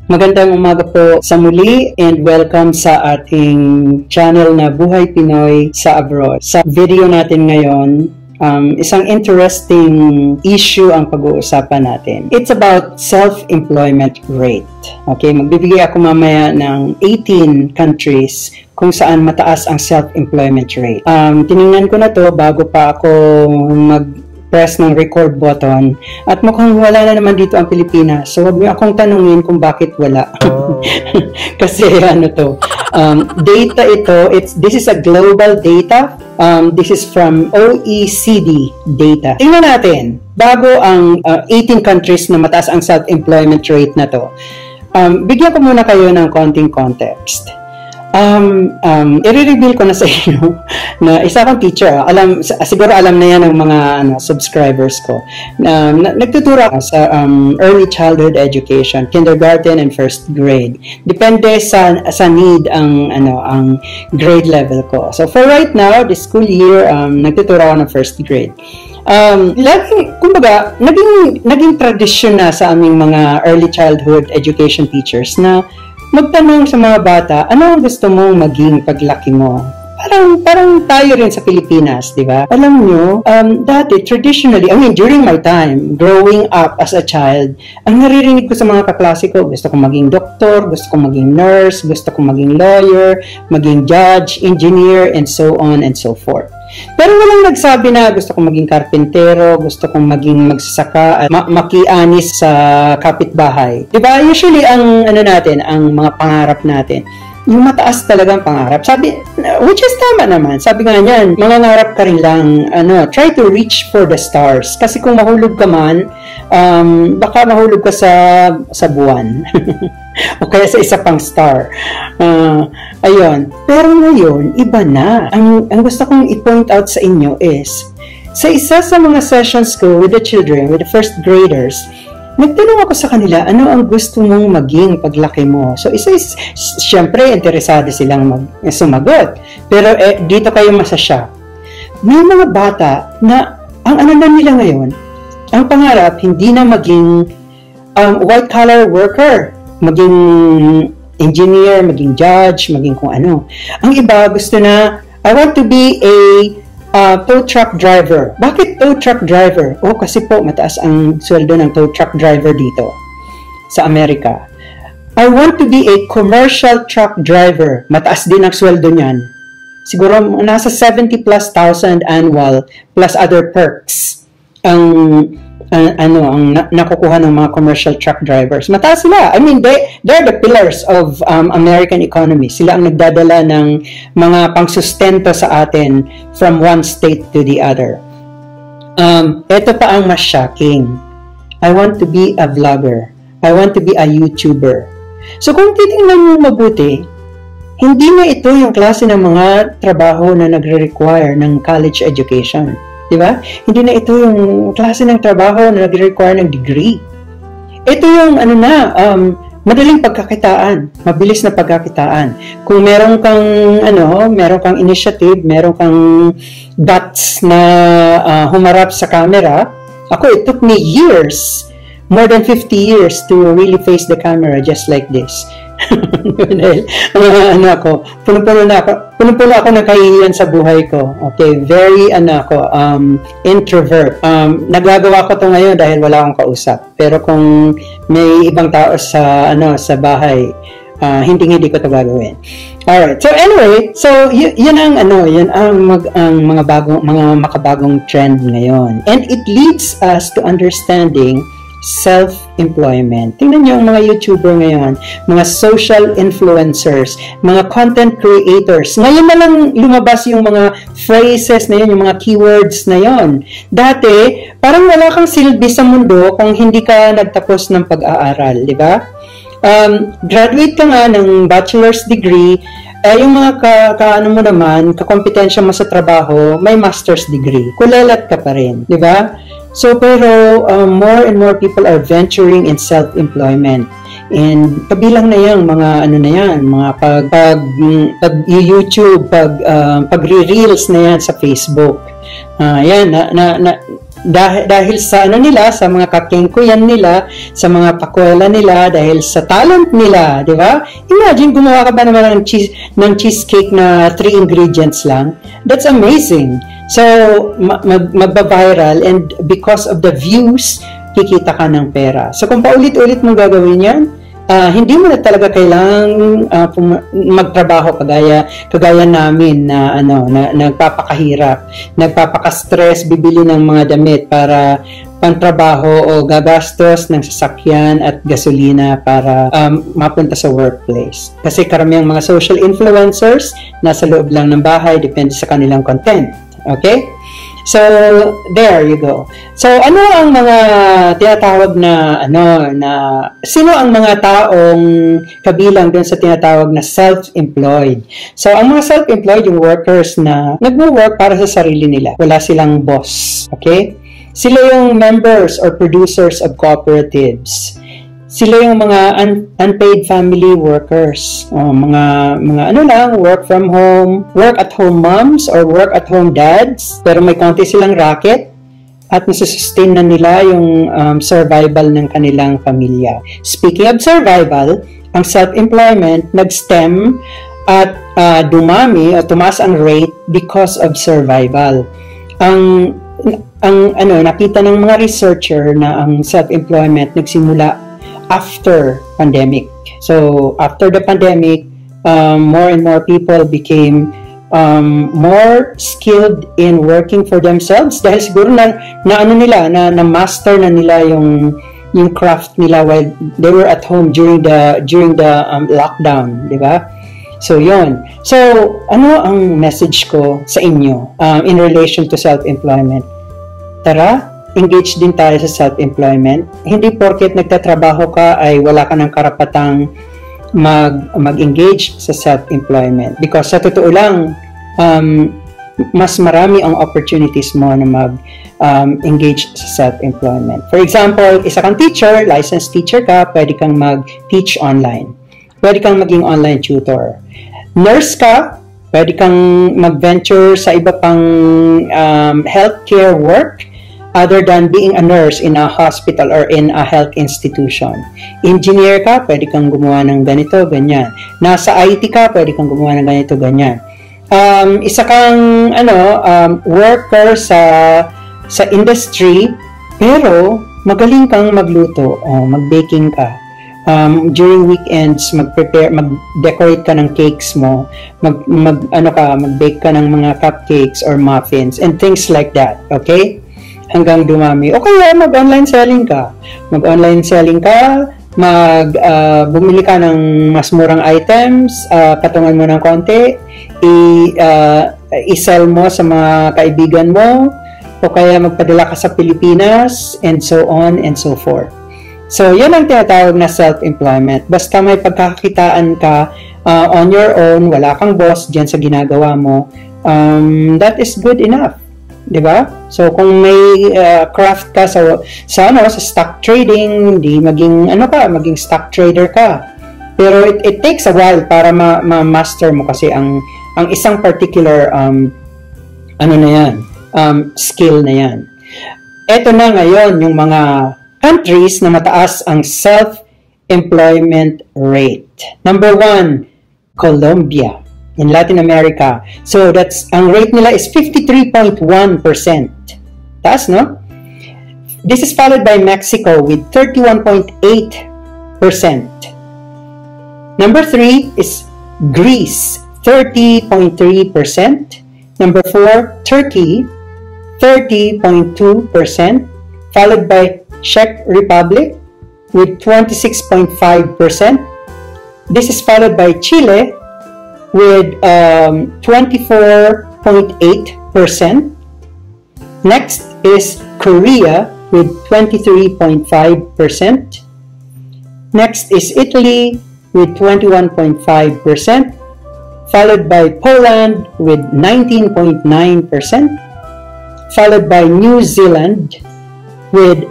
Magandang umaga po sa muli and welcome sa ating channel na Buhay Pinoy sa Abroad. Sa video natin ngayon, isang interesting issue ang pag-uusapan natin. It's about self-employment rate. Okay, magbibigay ako mamaya ng 18 countries kung saan mataas ang self-employment rate. Tiningnan ko na to bago pa ako press ng record button at mukhang wala na naman dito ang Pilipinas. So wag niyo akong tanungin kung bakit wala. Kasi ano to, data ito, this is a global data. This is from OECD data. Tingnan natin, bago ang 18 countries na mataas ang self-employment rate na to. Bigyan ko muna kayo ng konting context. I-reveal ko na sa inyo na isa akong teacher. Siguro alam na yan ng mga subscribers ko. Nagtuturo ako sa early childhood education, kindergarten and first grade. Depende sa need ang grade level ko. So for right now, this school year, nagtuturo ako ng first grade. Kumbaga, naging tradisyon na sa aming mga early childhood education teachers na magtanong sa mga bata, ano ang gusto mong maging paglaki mo? Parang tayo rin sa Pilipinas, di ba? Alam nyo, dati, traditionally, during my time, growing up as a child, ang naririnig ko sa mga kaklase ko, gusto kong maging doktor, gusto kong maging nurse, gusto kong maging lawyer, maging judge, engineer, and so on and so forth. Pero walang nagsabi na gusto kong maging karpentero, gusto kong maging magsasaka, makianis sa kapitbahay. Diba? Usually, ang mga pangarap natin, yung mataas talagang pangarap. Which is tama naman. Sabi nga niyan, mangangarap ka rin lang, try to reach for the stars. Kasi kung mahulog ka man, baka mahulog ka sa buwan. O kaya sa isa pang star. Ayun. Pero ngayon, iba na. Ang gusto kong i-point out sa inyo is, sa isa sa mga sessions ko with the children, with the first graders, nagtanong ako sa kanila, ano ang gusto mong maging paglaki mo? So, siyempre, interesado silang sumagot. Pero dito kayo masasya. May mga bata na, ang nila ngayon, ang pangarap, hindi na maging white-collar worker, maging engineer, maging judge, maging kung ano. Ang iba, gusto na, I want to be a tow truck driver. Bakit tow truck driver? Kasi po mataas ang sweldo ng tow truck driver dito sa Amerika. I want to be a commercial truck driver. Mataas din ang sweldo niyan. Siguro nasa 70,000+ annual plus other perks ang nakukuha ng mga commercial truck drivers. Mataas sila. They're the pillars of American economy. Sila ang nagdadala ng mga pangsustento sa atin from one state to the other. Ito pa ang mas shocking. I want to be a vlogger. I want to be a YouTuber. So kung titingnan mo mabuti, hindi na ito yung klase ng mga trabaho na nagre-require ng college education. Diba? Hindi na ito yung klase ng trabaho na nag-require ng degree. Ito yung madaling pagkakitaan, mabilis na pagkakitaan. Kung meron kang initiative, meron kang guts na humarap sa camera. It took me years, more than 50 years to really face the camera just like this. Puno-puno ako ng kahihiyan sa buhay ko. Okay, very introvert. Nagagawa ko to ngayon dahil wala akong kausap. Pero kung may ibang tao sa bahay, hindi ko to gagawin. Alright. So anyway, yan ang mga makabagong trend ngayon. And it leads us to understanding self-employment. Tingnan niyo ang mga YouTuber ngayon, mga social influencers, mga content creators. Ngayon na lang lumabas yung mga phrases na yun, yung mga keywords na yun. Dati, parang wala kang silbi sa mundo kung hindi ka nagtapos ng pag-aaral, di ba? Graduate ka nga ng bachelor's degree, yung mga kakompetensya mo sa trabaho, may master's degree. Kulelat ka pa rin, di ba? So, pero more and more people are venturing in self-employment. And kabilang na yung mga mga pag-YouTube, pag-re-reels na yan sa Facebook. dahil sa ano nila, sa mga kakengkuyan nila, sa mga pakwela nila, dahil sa talent nila, di ba? Imagine, gumawa ka ba naman ng cheesecake na 3 ingredients lang? That's amazing. So, magba-viral, and because of the views, kikita ka ng pera. So, kung paulit-ulit mong gagawin yan, hindi mo na talaga kailangang magtrabaho kagaya namin na nagpapakahirap, nagpapaka-stress, bibili ng mga damit para pantrabaho o gagastos ng sasakyan at gasolina para mapunta sa workplace. Kasi karamihang mga social influencers nasa loob lang ng bahay, depende sa kanilang content. Okay? So, there you go. So, ano ang mga tinatawag sino ang mga taong kabilang dun sa tinatawag na self-employed? So, ang mga self-employed, yung workers na nagwo-work para sa sarili nila. Wala silang boss. Okay? Sila yung members or producers of cooperatives. Sila yung mga unpaid family workers. Mga work from home, work at home moms or work at home dads, pero may konti silang racket at nasusustain na nila yung survival ng kanilang pamilya. Speaking of survival, ang self-employment nag-stem at dumami o tumaas ang rate because of survival. Nakita ng mga researcher na ang self-employment nagsimula after pandemic. So, after the pandemic, more and more people became more skilled in working for themselves dahil siguro na master na nila yung craft nila while they were at home during the lockdown, di ba? So, yun. So, ano ang message ko sa inyo in relation to self-employment? Tara, engage din tayo sa self-employment. Hindi porket nagtatrabaho ka ay wala ka ng karapatang mag-engage sa self-employment. Because sa totoo lang, mas marami ang opportunities mo na mag-engage sa self-employment. For example, isa kang teacher, licensed teacher ka, pwede kang mag-teach online. Pwede kang maging online tutor. Nurse ka, pwede kang mag-venture sa iba pang healthcare work other than being a nurse in a hospital or in a health institution. Engineer ka, pwede kang gumawa ng ganito, ganyan. Nasa IT ka, pwede kang gumawa ng ganito, ganyan. Isa kang worker sa industry, pero magaling kang magluto, mag-baking ka. During weekends, mag-decorate ka ng cakes mo, mag-bake ka ng mga cupcakes or muffins and things like that, okay? Hanggang dumami. O kaya mag-online selling ka. Bumili ka ng mas murang items, patungan mo ng konti, i-sell mo sa mga kaibigan mo, o kaya magpadala ka sa Pilipinas, and so on and so forth. So, yan ang tinatawag na self-employment. Basta may pagkakakitaan ka on your own, wala kang boss dyan sa ginagawa mo, that is good enough. Diba? So, kung may craft ka sa stock trading, hindi maging stock trader ka. Pero it takes a while para ma-master mo kasi ang isang particular skill na yan. Ito na ngayon yung mga countries na mataas ang self-employment rate. Number 1, Colombia. In Latin America. So, ang rate nila is 53.1%. Taas, no? This is followed by Mexico with 31.8%. Number 3 is Greece, 30.3%. Number 4, Turkey, 30.2%. Followed by Czech Republic with 26.5%. This is followed by Chile with 24.8%. Next is Korea with 23.5%. Next is Italy with 21.5%, followed by Poland with 19.9%, followed by New Zealand with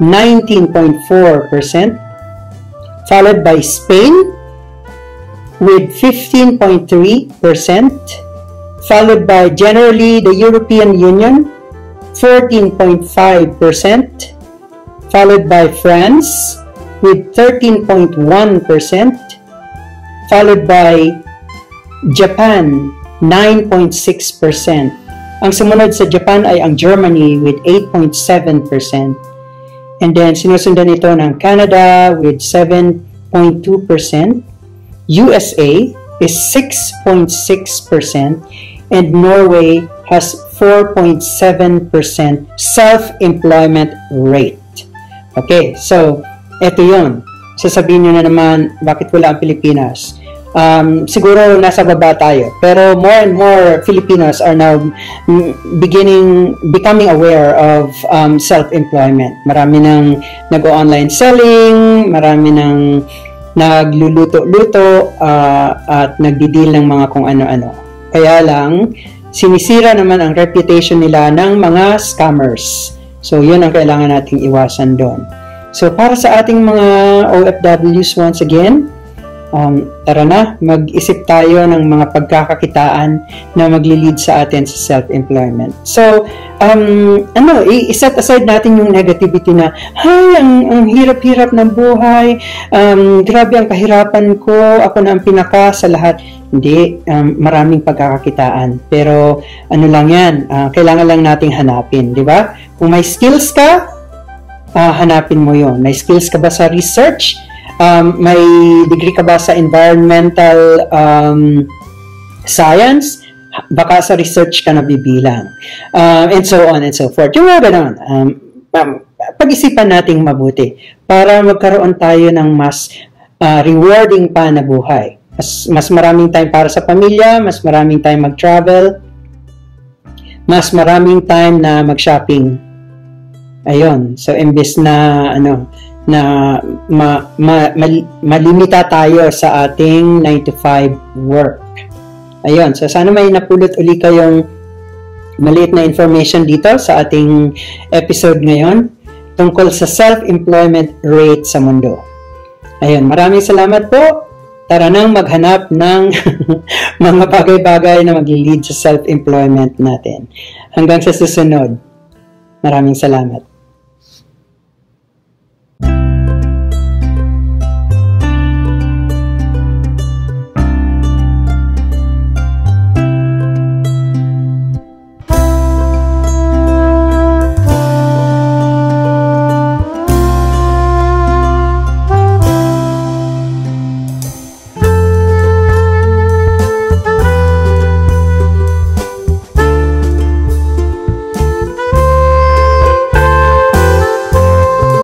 19.4%, followed by Spain with 15.3%, followed by generally the European Union 14.5%, followed by France with 13.1%, followed by Japan, 9.6%. Ang sumunod sa Japan ay ang Germany with 8.7%. And then, sinusundan ito ng Canada with 7.2%. USA is 6.6%. And Norway has 4.7% self-employment rate. Okay, so, ito yun. Sasabihin nyo na naman, bakit wala ang Pilipinas? Siguro nasa baba tayo, pero more and more Filipinos are now becoming aware of self-employment. Marami nang nag-online selling, marami nang nagluluto-luto at nagdi-deal ng mga kung ano-ano. Kaya lang, sinisira naman ang reputation nila ng mga scammers. So, yun ang kailangan nating iwasan doon. So, para sa ating mga OFWs once again, tara na, mag-isip tayo ng mga pagkakakitaan na magli-lead sa atin sa self-employment. So, i-set aside natin yung negativity na, ang hirap-hirap ng buhay, grabe ang kahirapan ko, ako na ang pinaka sa lahat. Hindi, maraming pagkakakitaan. Pero, ano lang yan, kailangan lang nating hanapin, di ba? Kung may skills ka, hanapin mo yon. May skills ka ba sa research? May degree ka ba sa environmental science? Baka sa research ka nabibilang. And so on and so forth. Yung mga ganun. Pag-isipan nating mabuti para magkaroon tayo ng mas rewarding pa na buhay. Mas maraming time para sa pamilya, mas maraming time mag-travel, mas maraming time na mag-shopping. Ayun. So, imbes na malimita tayo sa ating 9 to 5 work. Ayun. So, sana may napulot uli kayong maliit na information dito sa ating episode ngayon tungkol sa self-employment rate sa mundo. Ayun. Maraming salamat po. Tara nang maghanap ng mga bagay-bagay na mag-lead sa self-employment natin. Hanggang sa susunod. Maraming salamat.